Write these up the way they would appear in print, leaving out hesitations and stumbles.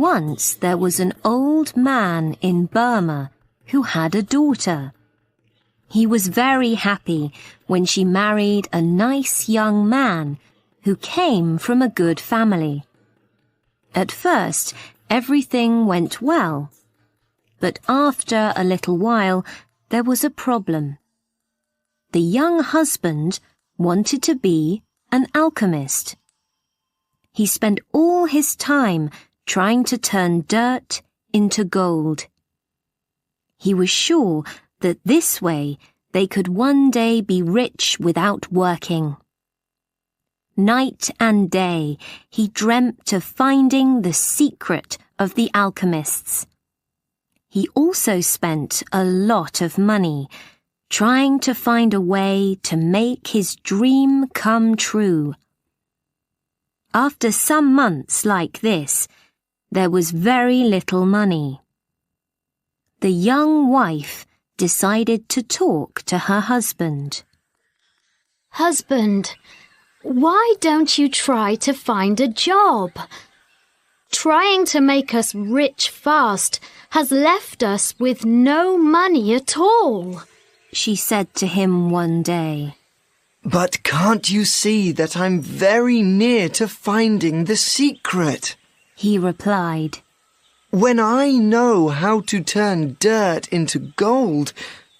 Once there was an old man in Burma who had a daughter. He was very happy when she married a nice young man who came from a good family. At first, everything went well, but after a little while, there was a problem. The young husband wanted to be an alchemist. He spent all his time trying to turn dirt into gold. He was sure that this way they could one day be rich without working. Night and day he dreamt of finding the secret of the alchemists. He also spent a lot of money trying to find a way to make his dream come true. After some months like this, there was very little money. The young wife decided to talk to her husband. Husband, why don't you try to find a job? Trying to make us rich fast has left us with no money at all, she said to him one day. But can't you see that I'm very near to finding the secret? He replied. When I know how to turn dirt into gold,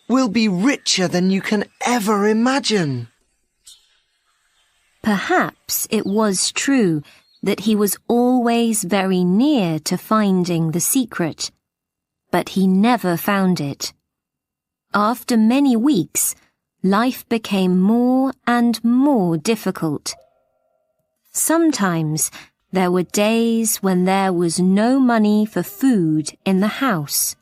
we'll be richer than you can ever imagine. Perhaps it was true that he was always very near to finding the secret, but he never found it. After many weeks, life became more and more difficult. Sometimes there were days when there was no money for food in the house.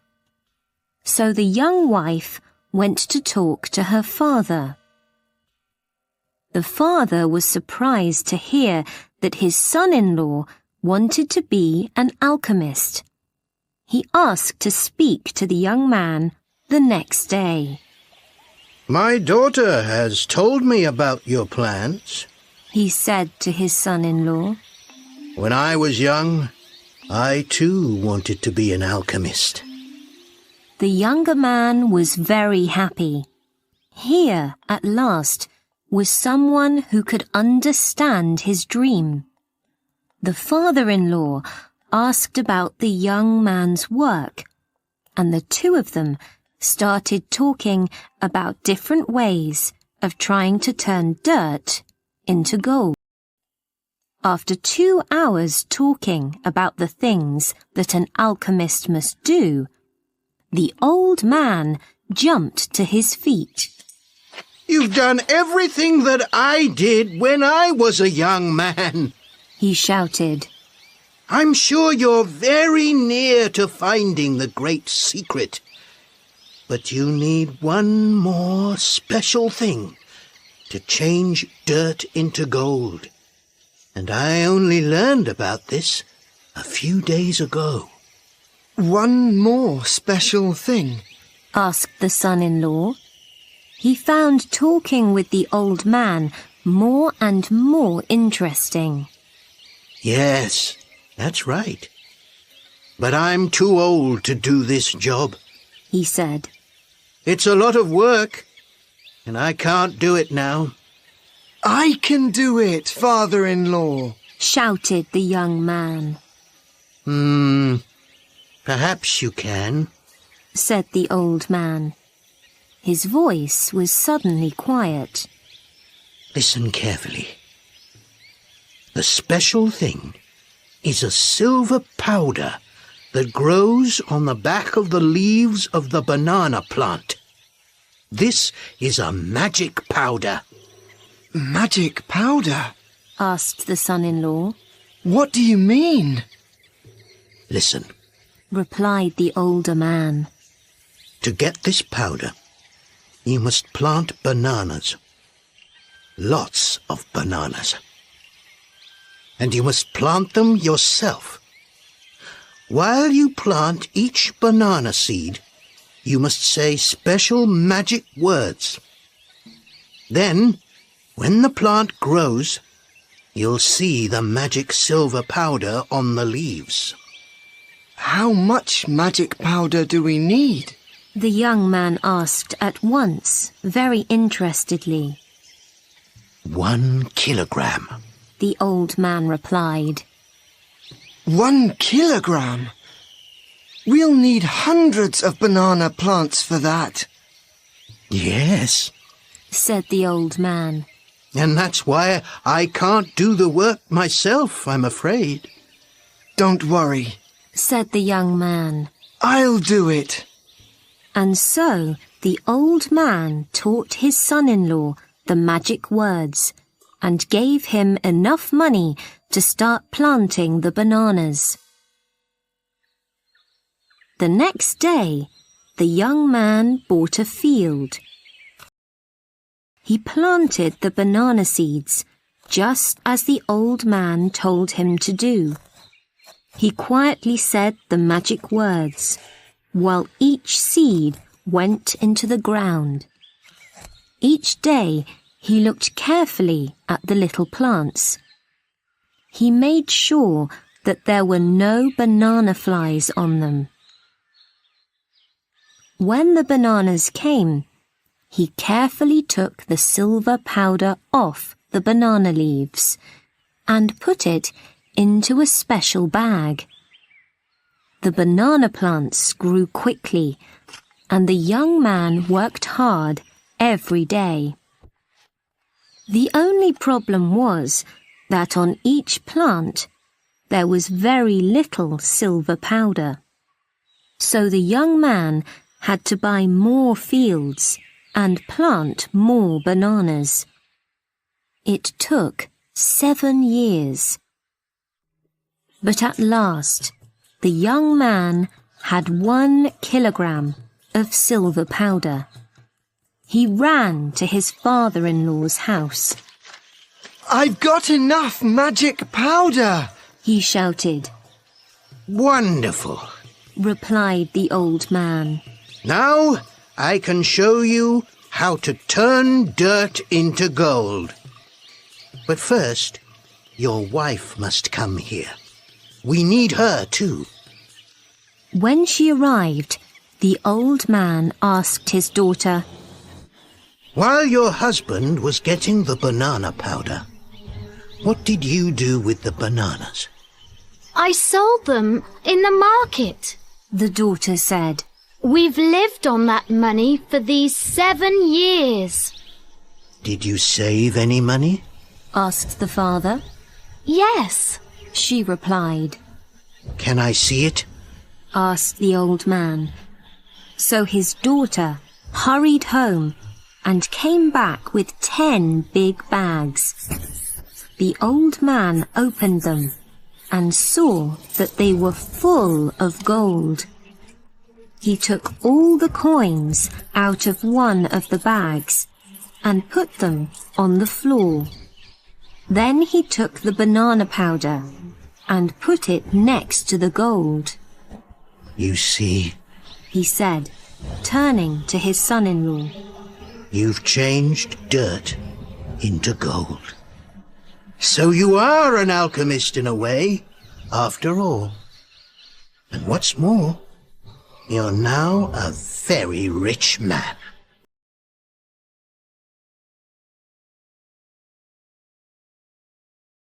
So the young wife went to talk to her father. The father was surprised to hear that his son-in-law wanted to be an alchemist. He asked to speak to the young man the next day. My daughter has told me about your plans, he said to his son-in-law. When I was young, I too wanted to be an alchemist. The younger man was very happy. Here, at last, was someone who could understand his dream. The father-in-law asked about the young man's work, and the two of them started talking about different ways of trying to turn dirt into gold. After 2 hours talking about the things that an alchemist must do, the old man jumped to his feet. You've done everything that I did when I was a young man, he shouted. I'm sure you're very near to finding the great secret. But you need one more special thing to change dirt into gold. And I only learned about this a few days ago. One more special thing? Asked the son-in-law. He found talking with the old man more and more interesting. Yes, that's right. But I'm too old to do this job, he said. It's a lot of work, and I can't do it now. I can do it, father-in-law, shouted the young man. Perhaps you can, said the old man. His voice was suddenly quiet. Listen carefully. The special thing is a silver powder that grows on the back of the leaves of the banana plant. This is a magic powder. Magic powder? Asked the son-in-law. What do you mean? Listen, replied the older man. To get this powder, you must plant bananas. Lots of bananas. And you must plant them yourself. While you plant each banana seed, you must say special magic words. Then, when the plant grows, you'll see the magic silver powder on the leaves. How much magic powder do we need? The young man asked at once, very interestedly. 1 kilogram. The old man replied. 1 kilogram? We'll need hundreds of banana plants for that. Yes, Said the old man. and that's why I can't do the work myself, I'm afraid. Don't worry. Said the young man. I'll do it. And so the old man taught his son-in-law the magic words and gave him enough money to start planting the bananas. The next day, the young man bought a field. He planted the banana seeds just as the old man told him to do. He quietly said the magic words, while each seed went into the ground. Each day he looked carefully at the little plants. He made sure that there were no banana flies on them. When the bananas came, he carefully took the silver powder off the banana leaves and put it into a special bag. The banana plants grew quickly, and the young man worked hard every day. The only problem was that on each plant there was very little silver powder. So the young man had to buy more fields and plant more bananas. It took 7 years. But at last, the young man had 1 kilogram of silver powder. He ran to his father-in-law's house. I've got enough magic powder, He shouted. Wonderful. Replied the old man. Now I can show you how to turn dirt into gold. But first, your wife must come here. We need her too. When she arrived, the old man asked his daughter, While your husband was getting the banana powder, what did you do with the bananas? I sold them in the market. The daughter said. We've lived on that money for these 7 years. Did you save any money? Asked the father. Yes. She replied. Can I see it? Asked the old man. So his daughter hurried home and came back with 10 big bags. The old man opened them and saw that they were full of gold. He took all the coins out of one of the bags and put them on the floor. Then he took the banana powder and put it next to the gold. You see, He said, turning to his son-in-law. you've changed dirt into gold. So you are an alchemist in a way, after all. And what's more, you're now a very rich man.